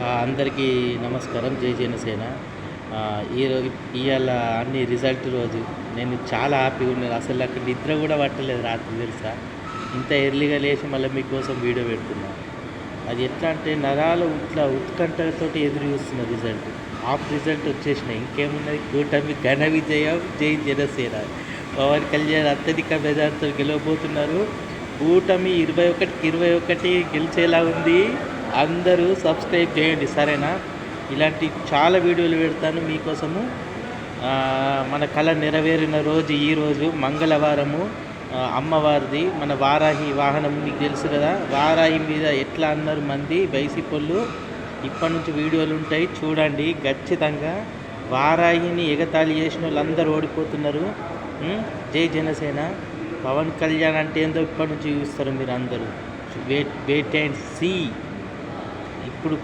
అందరికీ నమస్కారం. జై జనసేన. ఇవాళ అన్ని రిజల్ట్ రోజు నేను చాలా హ్యాపీగా ఉన్నాను. అసలు నాకు నిద్ర కూడా పట్టలేదు రాత్రి తెలుసా. ఇంత ఎర్లీగా లేచి మళ్ళీ మీకోసం వీడియో పెడుతున్నా. అది ఎట్లా అంటే నరాలు ఇట్లా ఉత్కంఠతోటి ఎదురు చూస్తున్న రిజల్ట్. రిజల్ట్ వచ్చేసినాయి. ఇంకేమున్నది, కూటమి ఘన విజయం. జై జనసేన. పవన్ కళ్యాణ్ అత్యధిక మెజార్టీతో గెలవబోతున్నారు. కూటమి 21కి 21 గెలిచేలా ఉంది. అందరూ సబ్స్క్రైబ్ చేయండి, సరేనా? ఇలాంటి చాలా వీడియోలు పెడతాను మీకోసము. మన కళ నెరవేరిన రోజు ఈరోజు మంగళవారము. అమ్మవారిది మన వారాహి వాహనం మీకు తెలుసు కదా. వారాహి మీద ఎట్లా అన్నారు మంది వైసీపీలు. ఇప్పటి నుంచి వీడియోలు ఉంటాయి, చూడండి ఖచ్చితంగా. వారాహిని ఎగతాళి చేసిన వాళ్ళందరూ ఓడిపోతున్నారు. జై జనసేన. పవన్ కళ్యాణ్ అంటే ఏందో ఇప్పటి నుంచి చూస్తారు మీరు అందరూ. Wait and see. ఇప్పుడు